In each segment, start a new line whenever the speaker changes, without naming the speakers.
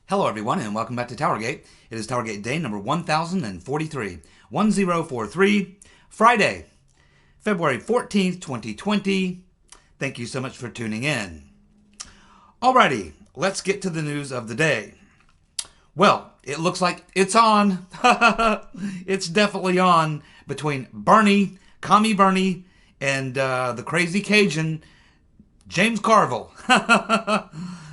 Hello everyone and welcome back to Towergate. It is Towergate day number 1043, 1043, Friday, February 14th, 2020. Thank you so much for tuning in. Alrighty, let's get to the news of the day. Well, it looks like it's on. It's definitely on between Bernie, Commie Bernie, and the crazy Cajun, James Carville.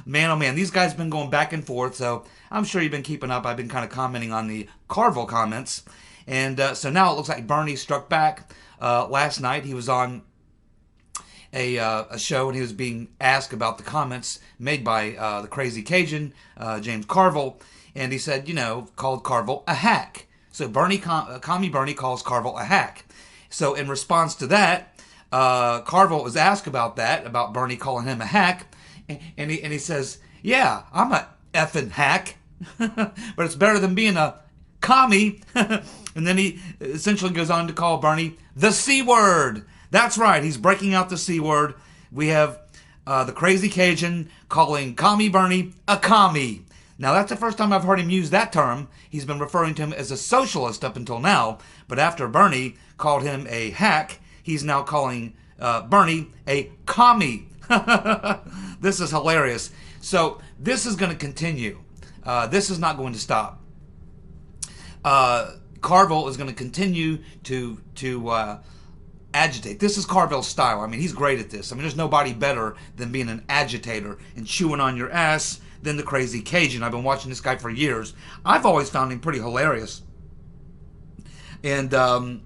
Man, oh man, these guys have been going back and forth, so I'm sure you've been keeping up. I've been kind of commenting on the Carville comments. And so now it looks like Bernie struck back. Last night he was on a show and he was being asked about the comments made by the crazy Cajun, James Carville. And he said, called Carville a hack. So Commie Bernie calls Carville a hack. So in response to that, Carville was asked about that, about Bernie calling him a hack. And he says, yeah, I'm a effing hack, but it's better than being a commie. And then he essentially goes on to call Bernie the C word. That's right, he's breaking out the C word. We have the crazy Cajun calling Commie Bernie a commie. Now that's the first time I've heard him use that term. He's been referring to him as a socialist up until now, but after Bernie called him a hack, he's now calling Bernie a commie. This is hilarious. So this is going to continue. This is not going to stop. Carville is going to continue to agitate. This is Carville's style. I mean, he's great at this. I mean, there's nobody better than being an agitator and chewing on your ass than the crazy Cajun. I've been watching this guy for years. I've always found him pretty hilarious. And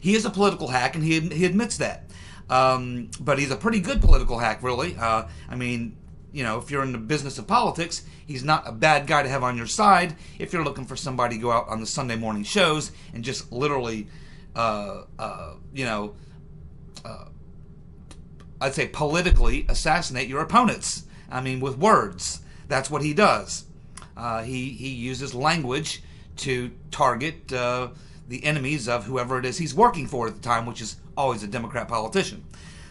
he is a political hack, and he admits that. But he's a pretty good political hack, really. I mean, if you're in the business of politics, he's not a bad guy to have on your side if you're looking for somebody to go out on the Sunday morning shows and just literally, I'd say politically assassinate your opponents. I mean, with words. That's what he does. He uses language to target the enemies of whoever it is he's working for at the time, which is always a Democrat politician.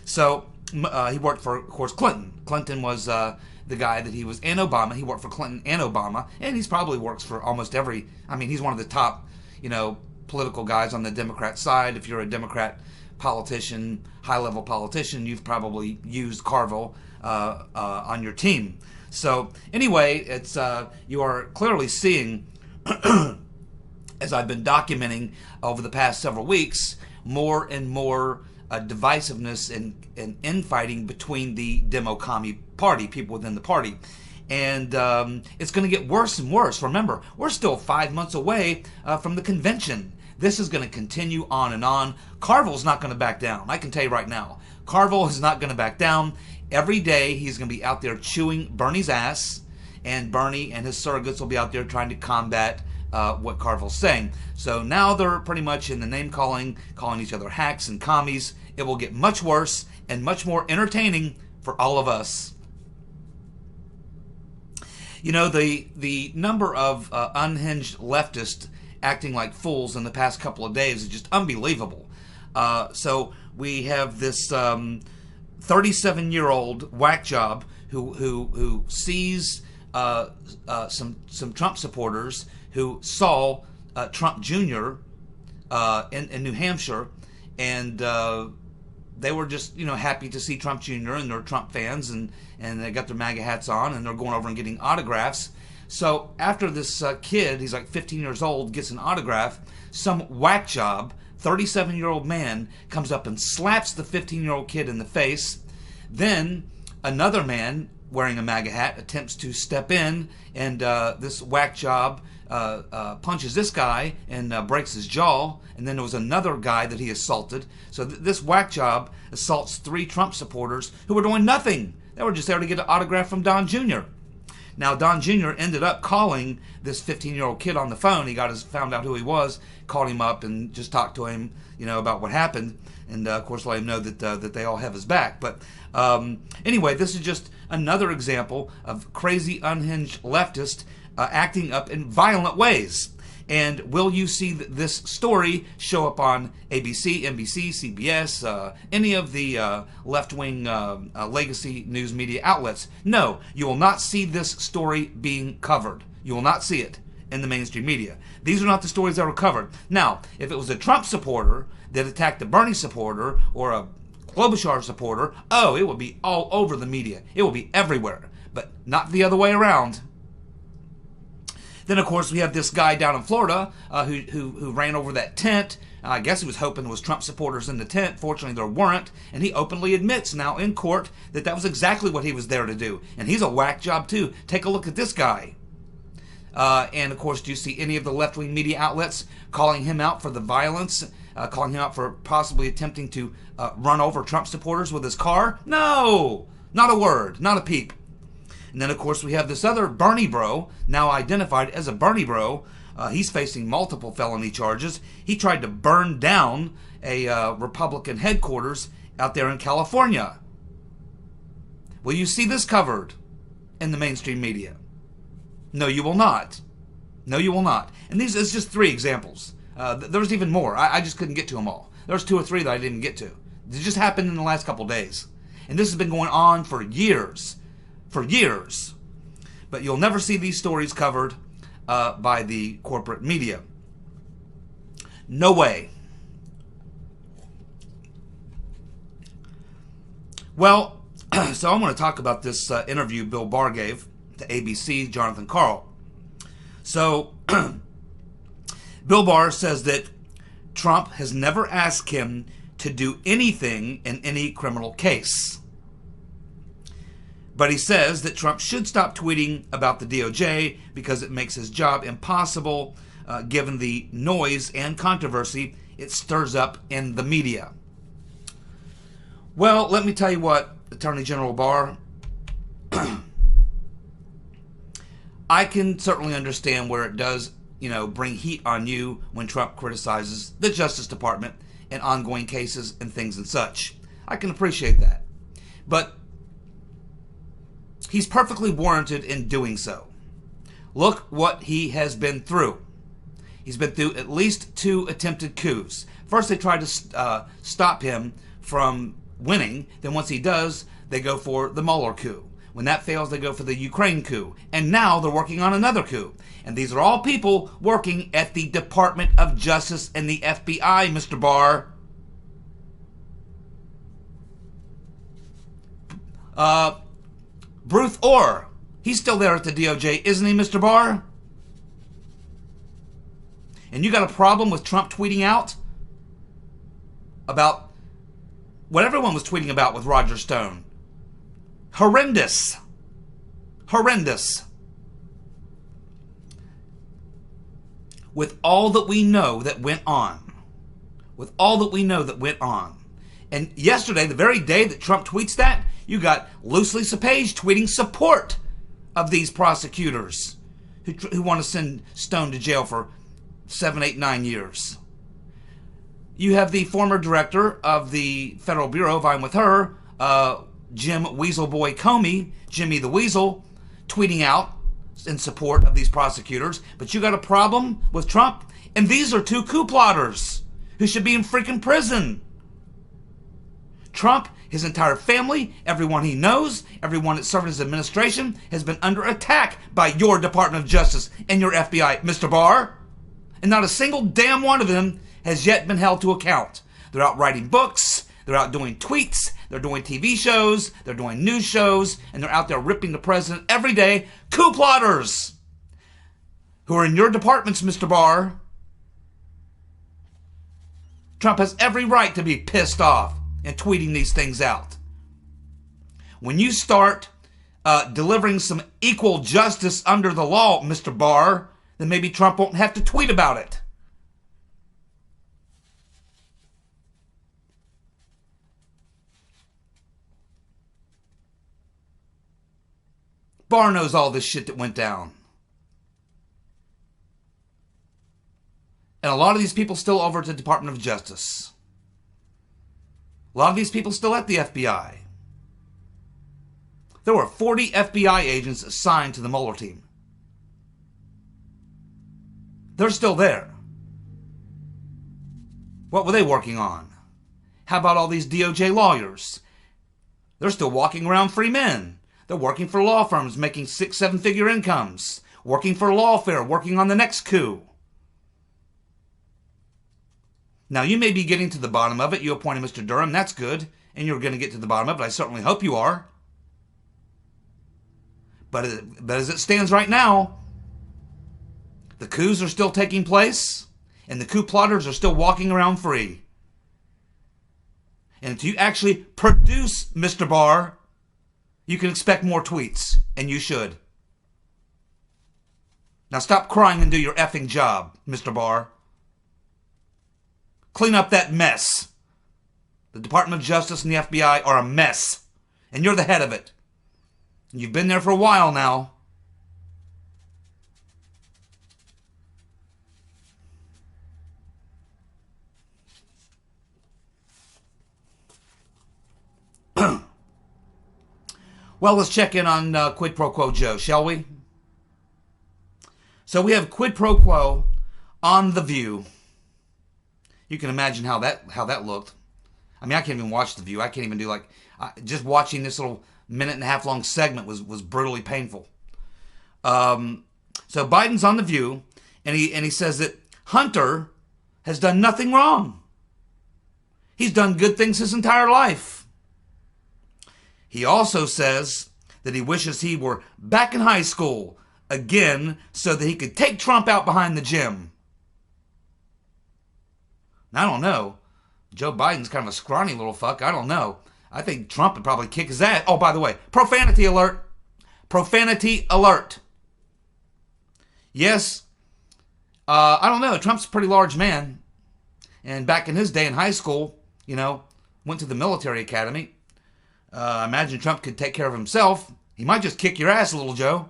So he worked for, of course, Clinton. Clinton was the guy that he was, and Obama. He worked for Clinton and Obama, and he's probably works for almost every, he's one of the top, political guys on the Democrat side. If you're a Democrat politician, high-level politician, you've probably used Carville on your team. So anyway, it's you are clearly seeing as I've been documenting over the past several weeks, more and more divisiveness and infighting between the Demo-Commie party, people within the party. And it's going to get worse and worse. Remember, we're still 5 months away from the convention. This is going to continue on and on. Carville's not going to back down. I can tell you right now. Carville is not going to back down. Every day he's going to be out there chewing Bernie's ass, and Bernie and his surrogates will be out there trying to combat what Carville's saying. So now they're pretty much in the name calling each other hacks and commies. It will get much worse and much more entertaining for all of us. The number of unhinged leftists acting like fools in the past couple of days is just unbelievable. So we have this 37-year-old whack job who sees some Trump supporters who saw Trump Jr. In New Hampshire, and they were just happy to see Trump Jr. and they're Trump fans, and they got their MAGA hats on, and they're going over and getting autographs. So after this kid, he's like 15 years old, gets an autograph, some whack job, 37-year-old man comes up and slaps the 15-year-old kid in the face. Then another man wearing a MAGA hat attempts to step in, and this whack job punches this guy and breaks his jaw. And then there was another guy that he assaulted. So this whack job assaults 3 Trump supporters who were doing nothing. They were just there to get an autograph from Don Jr. Now Don Jr. ended up calling this 15-year-old kid on the phone. He found out who he was, called him up and just talked to him, about what happened, and of course let him know that they all have his back. But anyway, this is just another example of crazy unhinged leftists acting up in violent ways. And will you see this story show up on ABC, NBC, CBS, any of the left-wing legacy news media outlets? No, you will not see this story being covered. You will not see it in the mainstream media. These are not the stories that were covered. Now, if it was a Trump supporter that attacked a Bernie supporter or a Klobuchar supporter, oh, it would be all over the media. It will be everywhere, but not the other way around. Then, of course, we have this guy down in Florida who ran over that tent. I guess he was hoping there was Trump supporters in the tent. Fortunately, there weren't. And he openly admits now in court that that was exactly what he was there to do. And he's a whack job, too. Take a look at this guy. And, of course, do you see any of the left-wing media outlets calling him out for the violence, calling him out for possibly attempting to run over Trump supporters with his car? No! Not a word. Not a peep. And then, of course, we have this other Bernie bro, now identified as a Bernie bro. He's facing multiple felony charges. He tried to burn down a Republican headquarters out there in California. Will you see this covered in the mainstream media? No, you will not. No, you will not. And these is just 3 examples. There's even more. I just couldn't get to them all. There's 2 or 3 that I didn't get to. It just happened in the last couple days. And this has been going on for years. For years. But you'll never see these stories covered by the corporate media. No way. Well, so I'm going to talk about this interview Bill Barr gave to ABC, Jonathan Karl. So, Bill Barr says that Trump has never asked him to do anything in any criminal case. But he says that Trump should stop tweeting about the DOJ because it makes his job impossible given the noise and controversy it stirs up in the media. Well, let me tell you what, Attorney General Barr, I can certainly understand where it does, bring heat on you when Trump criticizes the Justice Department and ongoing cases and things and such. I can appreciate that. But he's perfectly warranted in doing so. Look what he has been through. He's been through at least 2 attempted coups. First, they tried to stop him from winning. Then once he does, they go for the Mueller coup. When that fails, they go for the Ukraine coup. And now they're working on another coup. And these are all people working at the Department of Justice and the FBI, Mr. Barr. Bruce Orr, he's still there at the DOJ, isn't he, Mr. Barr? And you got a problem with Trump tweeting out about what everyone was tweeting about with Roger Stone. Horrendous. Horrendous. With all that we know that went on. With all that we know that went on. And yesterday, the very day that Trump tweets that, you got Loose Lisa Page tweeting support of these prosecutors who want to send Stone to jail for 7, 8, 9 years. You have the former director of the Federal Bureau, vying with her, Jim Weaselboy Comey, Jimmy the Weasel, tweeting out in support of these prosecutors. But you got a problem with Trump? And these are 2 coup plotters who should be in freaking prison. Trump, his entire family, everyone he knows, everyone that served in his administration has been under attack by your Department of Justice and your FBI, Mr. Barr. And not a single damn one of them has yet been held to account. They're out writing books, they're out doing tweets, they're doing TV shows, they're doing news shows, and they're out there ripping the president every day. Coup plotters who are in your departments, Mr. Barr. Trump has every right to be pissed off and tweeting these things out. When you start delivering some equal justice under the law, Mr. Barr, then maybe Trump won't have to tweet about it. Barr knows all this shit that went down. And a lot of these people still over at the Department of Justice. A lot of these people still at the FBI. There were 40 FBI agents assigned to the Mueller team. They're still there. What were they working on? How about all these DOJ lawyers? They're still walking around free men. They're working for law firms, making 6-7-figure incomes, working for lawfare, working on the next coup. Now, you may be getting to the bottom of it. You appointed Mr. Durham. That's good. And you're going to get to the bottom of it. I certainly hope you are. But as it stands right now, the coups are still taking place, and the coup plotters are still walking around free. And until you actually produce Mr. Barr, you can expect more tweets, and you should. Now stop crying and do your effing job, Mr. Barr. Clean up that mess. The Department of Justice and the FBI are a mess, and you're the head of it. And you've been there for a while now. Well, let's check in on Quid Pro Quo Joe, shall we? So we have Quid Pro Quo on The View. You can imagine how that looked. I mean, I can't even watch The View. I can't even do just watching this little minute and a half long segment was brutally painful. So Biden's on The View, and he says that Hunter has done nothing wrong. He's done good things his entire life. He also says that he wishes he were back in high school again so that he could take Trump out behind the gym. I don't know. Joe Biden's kind of a scrawny little fuck. I don't know. I think Trump would probably kick his ass. Oh, by the way, profanity alert. Profanity alert. Yes, I don't know. Trump's a pretty large man. And back in his day in high school, went to the military academy. I imagine Trump could take care of himself. He might just kick your ass, little Joe.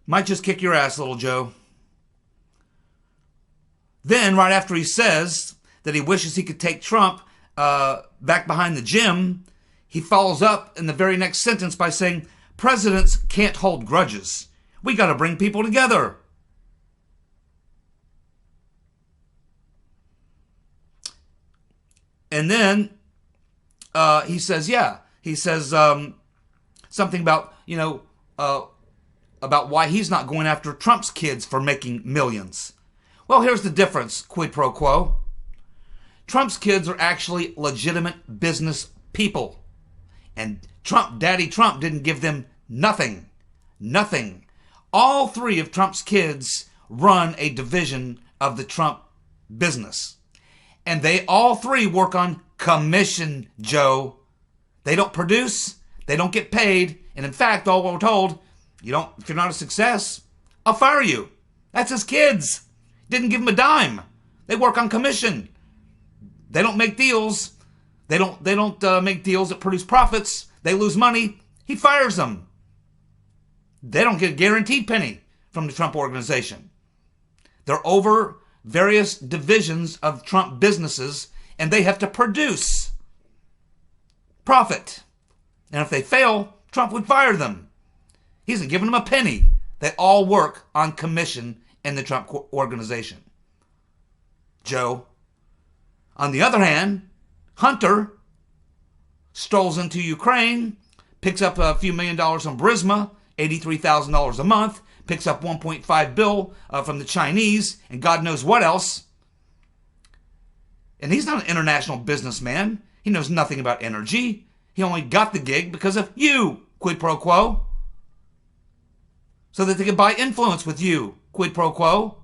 Might just kick your ass, little Joe. Then, right after he says that he wishes he could take Trump back behind the gym, he follows up in the very next sentence by saying, presidents can't hold grudges. We got to bring people together. And then he says something about, about why he's not going after Trump's kids for making millions. Well, here's the difference, quid pro quo. Trump's kids are actually legitimate business people. And Daddy Trump didn't give them nothing. Nothing. All three of Trump's kids run a division of the Trump business. And they all three work on commission, Joe. They don't produce, they don't get paid, and in fact, all we're told, if you're not a success, I'll fire you. That's his kids. Didn't give them a dime. They work on commission. They don't make deals. They don't make deals that produce profits. They lose money. He fires them. They don't get a guaranteed penny from the Trump organization. They're over various divisions of Trump businesses, and they have to produce profit. And if they fail, Trump would fire them. He hasn't given them a penny. They all work on commission in the Trump organization. Joe. On the other hand, Hunter strolls into Ukraine, picks up a few $1 million on Burisma, $83,000 a month, picks up $1.5 billion from the Chinese, and God knows what else. And he's not an international businessman. He knows nothing about energy. He only got the gig because of you, quid pro quo. So that they could buy influence with you, quid pro quo.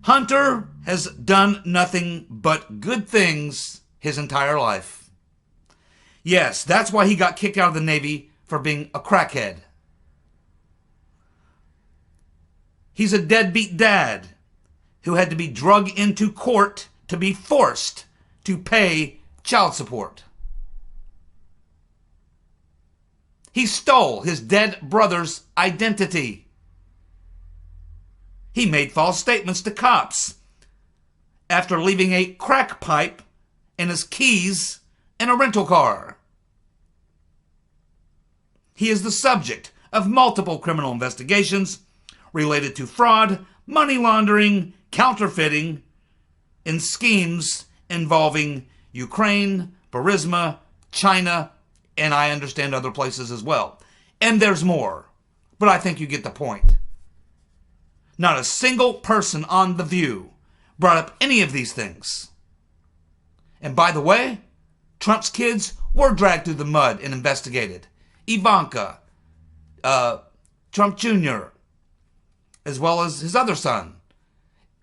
Hunter has done nothing but good things his entire life. Yes, that's why he got kicked out of the Navy for being a crackhead. He's a deadbeat dad who had to be drugged into court to be forced to pay child support. He stole his dead brother's identity. He made false statements to cops after leaving a crack pipe and his keys in a rental car. He is the subject of multiple criminal investigations related to fraud, money laundering, counterfeiting, and schemes involving Ukraine, Burisma, China, and I understand other places as well. And there's more, but I think you get the point. Not a single person on The View brought up any of these things. And by the way, Trump's kids were dragged through the mud and investigated. Ivanka, Trump Jr., as well as his other son,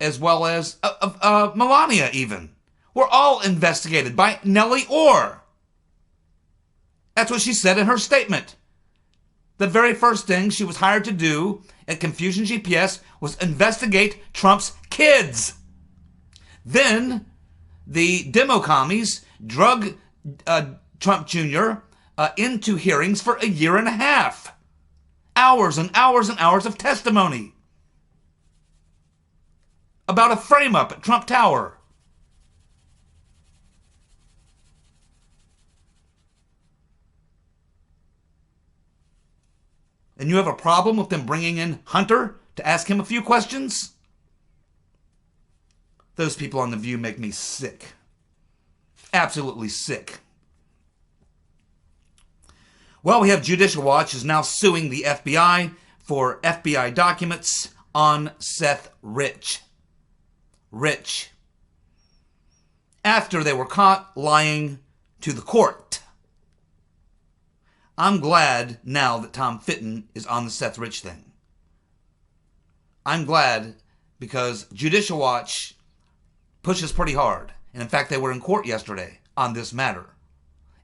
as well as Melania even, were all investigated by Nellie Orr. That's what she said in her statement. The very first thing she was hired to do at Confusion GPS was investigate Trump's kids. Then the demo commies drug Trump Jr. Into hearings for a year and a half. Hours and hours and hours of testimony about a frame-up at Trump Tower. And you have a problem with them bringing in Hunter to ask him a few questions? Those people on The View make me sick. Absolutely sick. Well, we have Judicial Watch is now suing the FBI for FBI documents on Seth Rich. After they were caught lying to the court. I'm glad now that Tom Fitton is on the Seth Rich thing. I'm glad because Judicial Watch pushes pretty hard. And in fact, they were in court yesterday on this matter.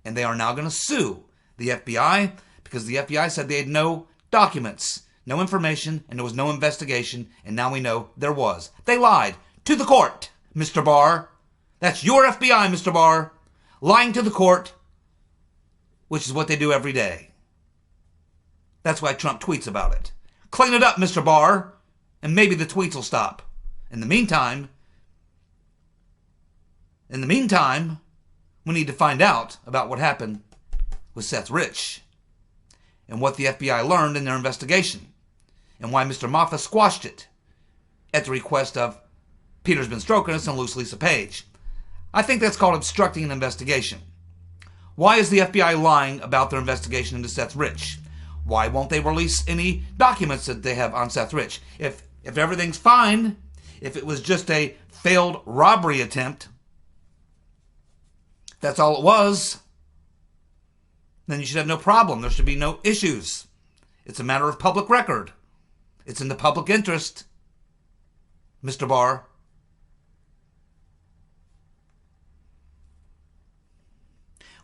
And they are now going to sue the FBI because the FBI said they had no documents, no information, and there was no investigation. And now we know there was. They lied to the court, Mr. Barr. That's your FBI, Mr. Barr. Lying to the court, which is what they do every day. That's why Trump tweets about it. Clean it up, Mr. Barr, and maybe the tweets will stop. In the meantime, we need to find out about what happened with Seth Rich and what the FBI learned in their investigation and why Mr. Moffat squashed it at the request of Peter's been stroking us and Loose Lisa Page. I think that's called obstructing an investigation. Why is the FBI lying about their investigation into Seth Rich? Why won't they release any documents that they have on Seth Rich? If everything's fine, if it was just a failed robbery attempt, that's all it was, then you should have no problem. There should be no issues. It's a matter of public record. It's in the public interest, Mr. Barr.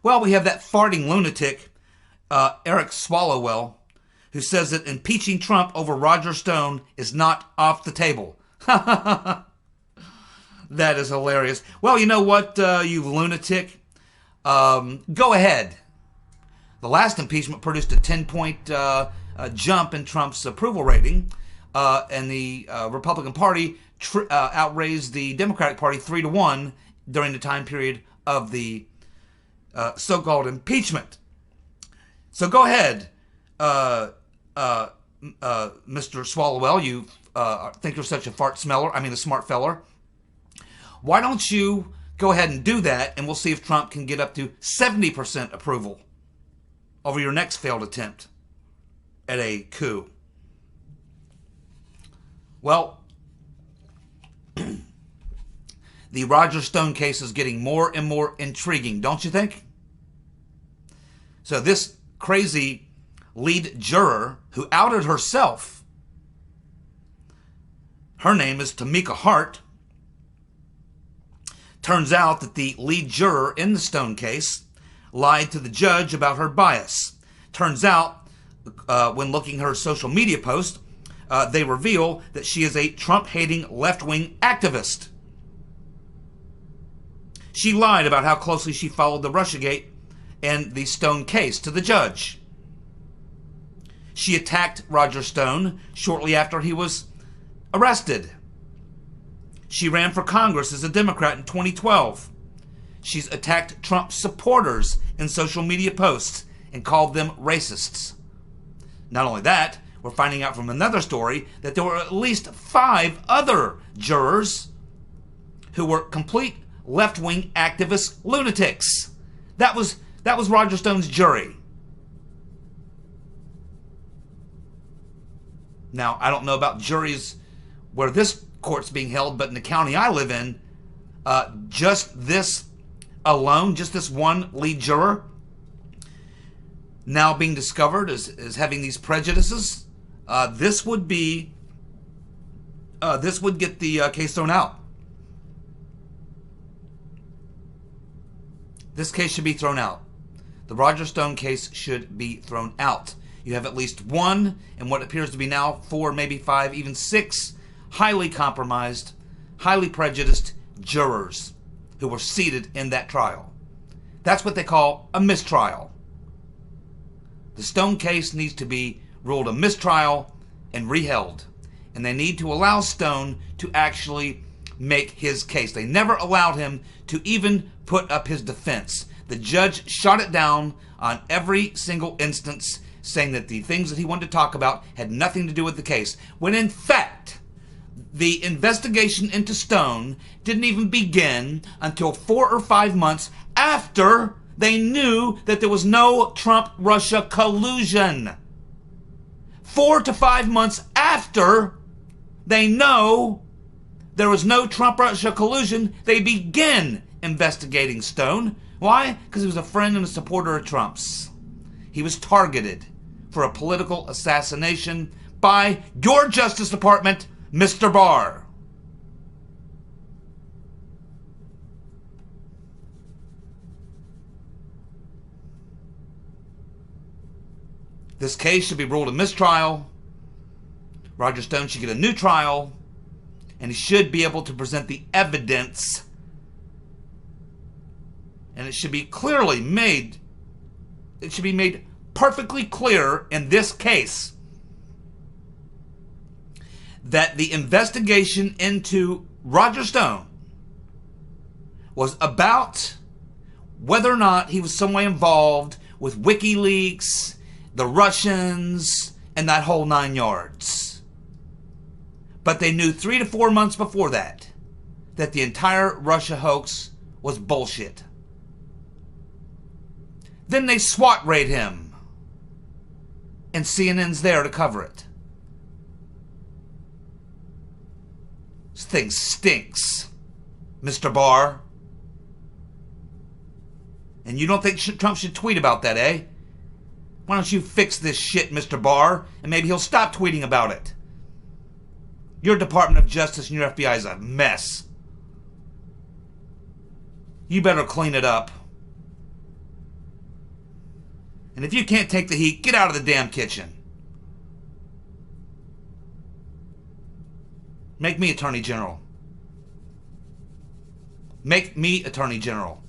Well, we have that farting lunatic, Eric Swallowwell, who says that impeaching Trump over Roger Stone is not off the table. That is hilarious. Well, you know what, you lunatic? Go ahead. The last impeachment produced a 10-point jump in Trump's approval rating, and the Republican Party outraised the Democratic Party 3-1 during the time period of the so-called impeachment. So go ahead, Mr. Swallowwell. You think you're such a a smart feller. Why don't you go ahead and do that, and we'll see if Trump can get up to 70% approval over your next failed attempt at a coup. Well, the Roger Stone case is getting more and more intriguing, don't you think? So this crazy lead juror who outed herself, her name is Tamika Hart. Turns out that the lead juror in the Stone case lied to the judge about her bias. Turns out, when looking at her social media post, they reveal that she is a Trump-hating left-wing activist. She lied about how closely she followed the Russiagate and the Stone case to the judge. She attacked Roger Stone shortly after he was arrested. She ran for Congress as a Democrat in 2012. She's attacked Trump supporters in social media posts and called them racists. Not only that, we're finding out from another story that there were at least 5 other jurors who were complete left-wing activist lunatics. That was Roger Stone's jury. Now, I don't know about juries where this court's being held, but in the county I live in, just this alone, just this one lead juror, now being discovered as having these prejudices, this would get the case thrown out. This case should be thrown out. The Roger Stone case should be thrown out. You have at least 1, and what appears to be now 4, maybe 5, even 6 highly compromised, highly prejudiced jurors who were seated in that trial. That's what they call a mistrial. The Stone case needs to be ruled a mistrial and reheld. And they need to allow Stone to actually make his case. They never allowed him to even put up his defense. The judge shot it down on every single instance, saying that the things that he wanted to talk about had nothing to do with the case, when in fact, the investigation into Stone didn't even begin until 4 or 5 months after they knew that there was no Trump-Russia collusion. 4 to 5 months after they know there was no Trump-Russia collusion, they begin investigating Stone. Why? Because he was a friend and a supporter of Trump's. He was targeted for a political assassination by your Justice Department, Mr. Barr. This case should be ruled a mistrial. Roger Stone should get a new trial, and he should be able to present the evidence, and it should be clearly made, it should be made perfectly clear in this case that the investigation into Roger Stone was about whether or not he was some way involved with WikiLeaks, the Russians, and that whole 9 yards. But they knew 3 to 4 months before that the entire Russia hoax was bullshit. Then they SWAT raid him, and CNN's there to cover it. This thing stinks, Mr. Barr. And you don't think Trump should tweet about that, eh? Why don't you fix this shit, Mr. Barr, and maybe he'll stop tweeting about it. Your Department of Justice and your FBI is a mess. You better clean it up. And if you can't take the heat, get out of the damn kitchen. Make me Attorney General. Make me Attorney General.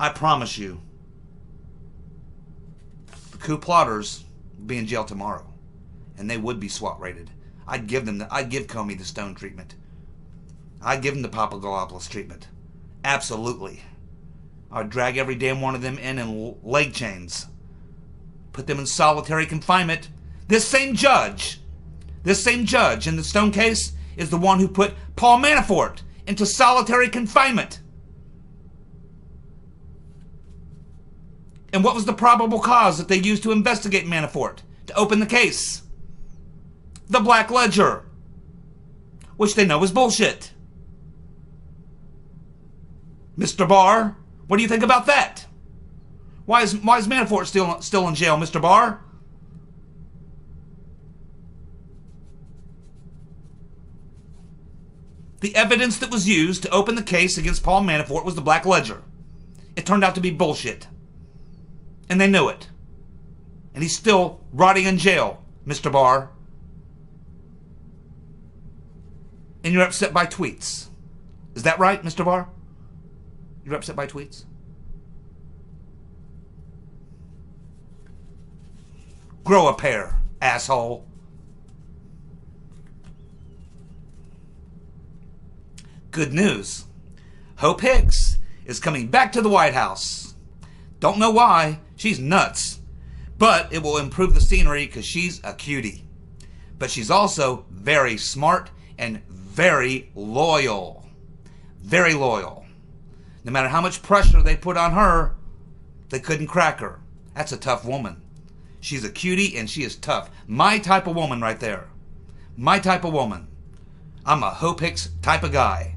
I promise you, the coup plotters will be in jail tomorrow. And they would be SWAT rated. I'd give Comey the Stone treatment. I'd give them the Papadopoulos treatment. Absolutely. I'd drag every damn one of them in leg chains. Put them in solitary confinement. This same judge in the Stone case is the one who put Paul Manafort into solitary confinement. And what was the probable cause that they used to investigate Manafort, to open the case? The Black Ledger, which they know is bullshit. Mr. Barr, what do you think about that? Why is Manafort still in jail, Mr. Barr? The evidence that was used to open the case against Paul Manafort was the Black Ledger. It turned out to be bullshit. And they knew it. And he's still rotting in jail, Mr. Barr. And you're upset by tweets. Is that right, Mr. Barr? You're upset by tweets? Grow a pair, asshole. Good news. Hope Hicks is coming back to the White House. Don't know why. She's nuts. But it will improve the scenery because she's a cutie. But she's also very smart and very loyal. Very loyal. No matter how much pressure they put on her, they couldn't crack her. That's a tough woman. She's a cutie and she is tough. My type of woman right there. My type of woman. I'm a Hope Hicks type of guy.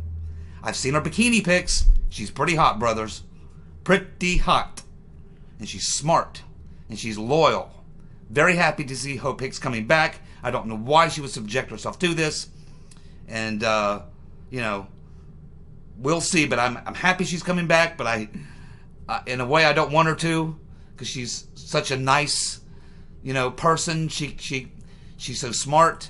I've seen her bikini pics. She's pretty hot, brothers. Pretty hot. And she's smart. And she's loyal. Very happy to see Hope Hicks coming back. I don't know why she would subject herself to this. And, we'll see. But I'm happy she's coming back. But in a way, I don't want her to. Because she's such a nice, person. She's so smart.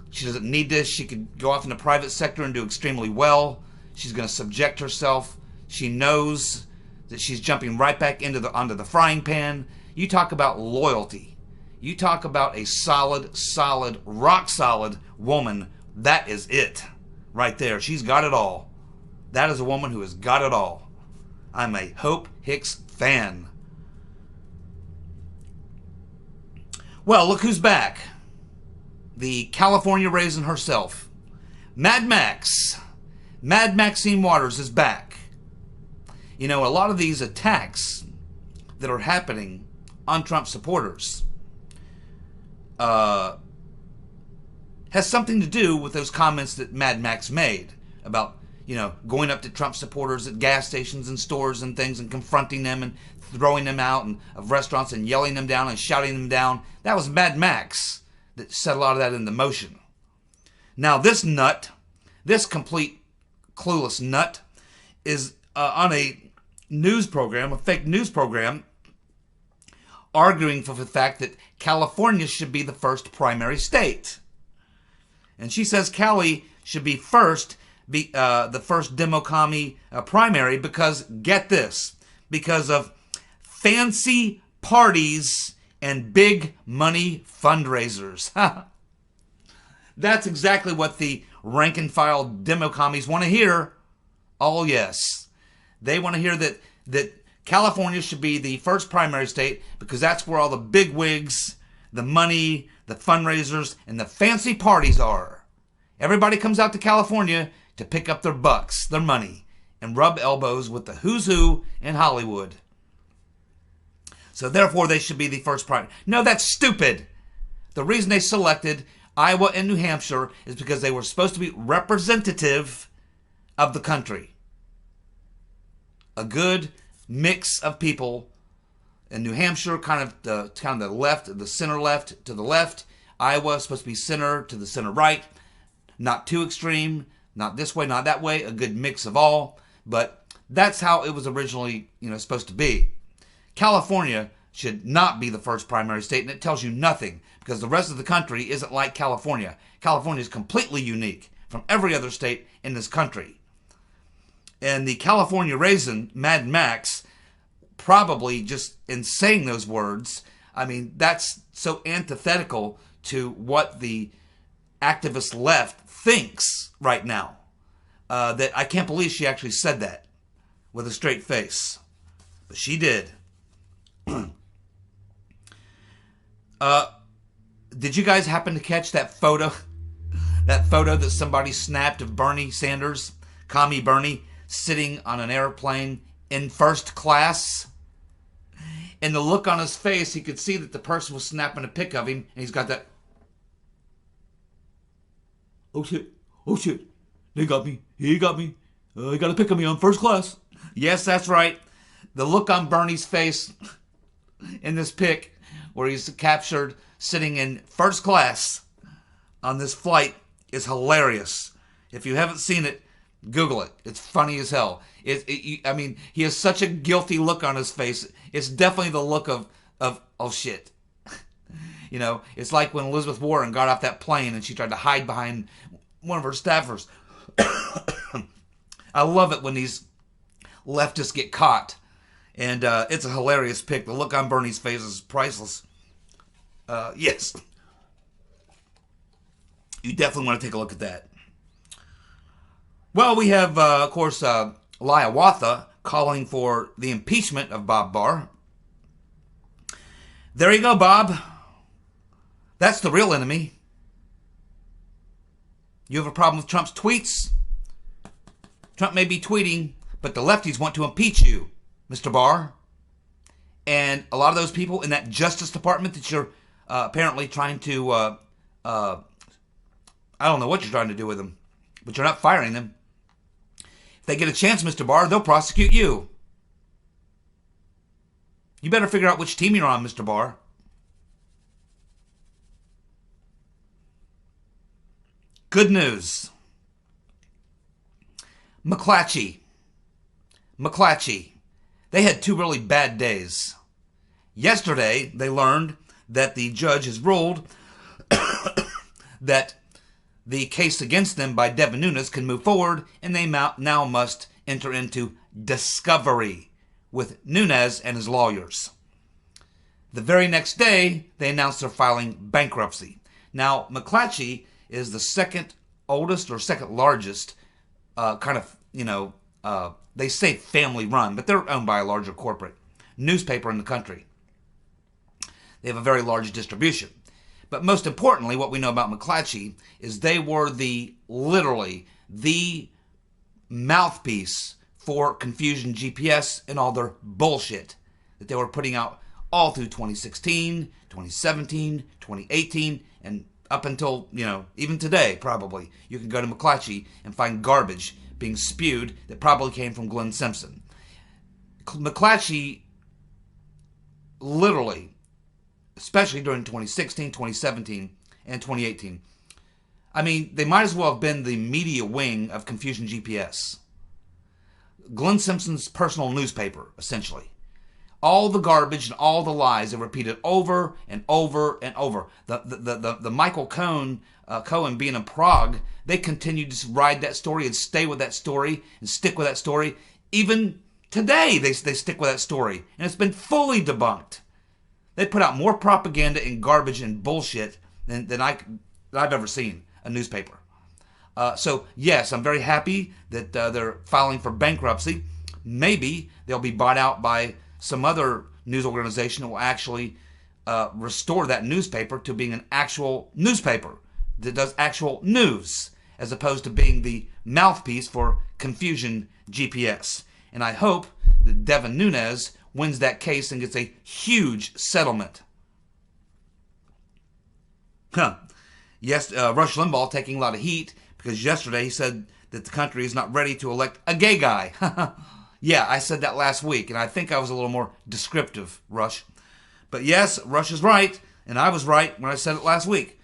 She doesn't need this. She could go off in the private sector and do extremely well. She's going to subject herself. She knows that she's jumping right back onto the frying pan. You talk about loyalty. You talk about a solid, rock solid woman. That is it right there. She's got it all. That is a woman who has got it all. I'm a Hope Hicks fan. Well, look who's back. The California raisin herself. Mad Maxine Waters is back. A lot of these attacks that are happening on Trump supporters has something to do with those comments that Mad Max made about, going up to Trump supporters at gas stations and stores and things and confronting them and throwing them out of restaurants and yelling them down and shouting them down. That was Mad Max that set a lot of that into motion. Now this nut, this complete clueless nut, is on a news program, a fake news program, arguing for the fact that California should be the first primary state. And she says Cali should be the first Demo-Commie primary because, get this, because of fancy parties and big money fundraisers. That's exactly what the rank and file Demo-Commies want to hear. Oh yes. They want to hear that California should be the first primary state because that's where all the big wigs, the money, the fundraisers, and the fancy parties are. Everybody comes out to California to pick up their bucks, their money, and rub elbows with the who's who in Hollywood. So therefore they should be the first primary. No, that's stupid. The reason they selected Iowa and New Hampshire is because they were supposed to be representative of the country. A good mix of people. In New Hampshire, kind of the left, the center left to the left. Iowa is supposed to be center to the center right. Not too extreme, not this way, not that way. A good mix of all. But that's how it was originally, supposed to be. California should not be the first primary state, and it tells you nothing because the rest of the country isn't like California. California is completely unique from every other state in this country. And the California raisin, Mad Max, probably just in saying those words, that's so antithetical to what the activist left thinks right now that I can't believe she actually said that with a straight face. But she did. Did you guys happen to catch that photo? That photo that somebody snapped of Bernie Sanders, Commie Bernie, sitting on an airplane in first class? And the look on his face, he could see that the person was snapping a pic of him, and he's got that, oh shit, they got me, he got me, he got a pic of me on first class. Yes, that's right. The look on Bernie's face in this pic where he's captured sitting in first class on this flight is hilarious. If you haven't seen it, Google it. It's funny as hell. He has such a guilty look on his face. It's definitely the look of oh shit. It's like when Elizabeth Warren got off that plane and she tried to hide behind one of her staffers. I love it when these leftists get caught. And it's a hilarious pic. The look on Bernie's face is priceless. Yes. You definitely want to take a look at that. Well, we have, of course, Hiawatha calling for the impeachment of Bob Barr. There you go, Bob. That's the real enemy. You have a problem with Trump's tweets? Trump may be tweeting, but the lefties want to impeach you, Mr. Barr. And a lot of those people in that Justice Department that you're apparently trying to, I don't know what you're trying to do with them, but you're not firing them. If they get a chance, Mr. Barr, they'll prosecute you. You better figure out which team you're on, Mr. Barr. Good news. McClatchy. They had 2 really bad days. Yesterday, they learned that the judge has ruled that the case against them by Devin Nunes can move forward, and they now must enter into discovery with Nunes and his lawyers. The very next day, they announced they're filing bankruptcy. Now, McClatchy is the second oldest or second largest they say family run, but they're owned by a larger corporate newspaper in the country. They have a very large distribution. But most importantly, what we know about McClatchy is they were literally the mouthpiece for Confusion GPS and all their bullshit that they were putting out all through 2016, 2017, 2018, and up until, even today, probably. You can go to McClatchy and find garbage being spewed that probably came from Glenn Simpson. McClatchy literally, especially during 2016, 2017, and 2018, they might as well have been the media wing of Confusion GPS. Glenn Simpson's personal newspaper, essentially. All the garbage and all the lies are repeated over and over and over. The Michael Cohen being in Prague, they continued to ride that story and stay with that story and stick with that story. Even today, they stick with that story, and it's been fully debunked. They put out more propaganda and garbage and bullshit than I've ever seen a newspaper. So yes, I'm very happy that they're filing for bankruptcy. Maybe they'll be bought out by some other news organization that will actually restore that newspaper to being an actual newspaper that does actual news, as opposed to being the mouthpiece for Confusion GPS. And I hope that Devin Nunes wins that case and gets a huge settlement. Yes, Rush Limbaugh taking a lot of heat because yesterday he said that the country is not ready to elect a gay guy. Yeah, I said that last week, and I think I was a little more descriptive, Rush. But yes, Rush is right, and I was right when I said it last week.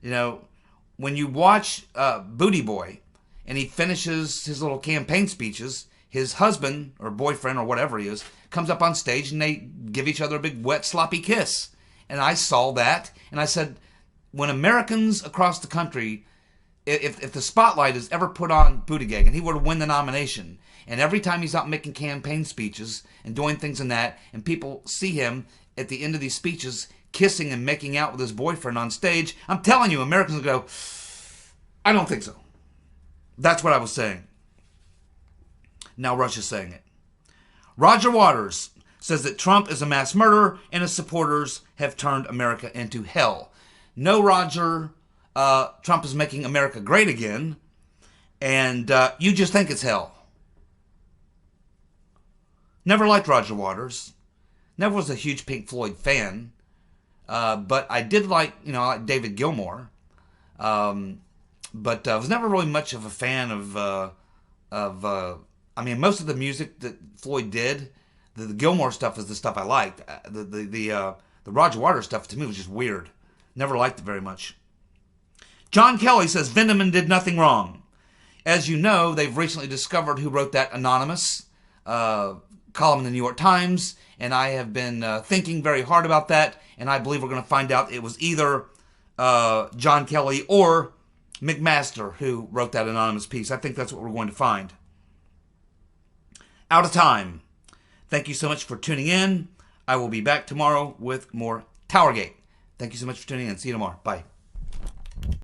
When you watch Booty Boy, and he finishes his little campaign speeches, his husband, or boyfriend, or whatever he is, comes up on stage, and they give each other a big, wet, sloppy kiss. And I saw that, and I said, when Americans across the country, if the spotlight is ever put on Buttigieg, and he were to win the nomination, and every time he's out making campaign speeches and doing things in that, and people see him at the end of these speeches kissing and making out with his boyfriend on stage, I'm telling you, Americans will go, I don't think so. That's what I was saying. Now Russia's saying it. Roger Waters says that Trump is a mass murderer and his supporters have turned America into hell. No, Roger, Trump is making America great again, and you just think it's hell. Never liked Roger Waters. Never was a huge Pink Floyd fan. But I did like, I like David Gilmour. But I was never really much of a fan most of the music that Floyd did, the Gilmour stuff is the stuff I liked. The Roger Waters stuff to me was just weird. Never liked it very much. John Kelly says Vindman did nothing wrong. As you know, they've recently discovered who wrote that anonymous column in the New York Times, and I have been thinking very hard about that, and I believe we're going to find out it was either John Kelly or McMaster who wrote that anonymous piece. I think that's what we're going to find. Out of time. Thank you so much for tuning in. I will be back tomorrow with more Towergate. Thank you so much for tuning in. See you tomorrow. Bye.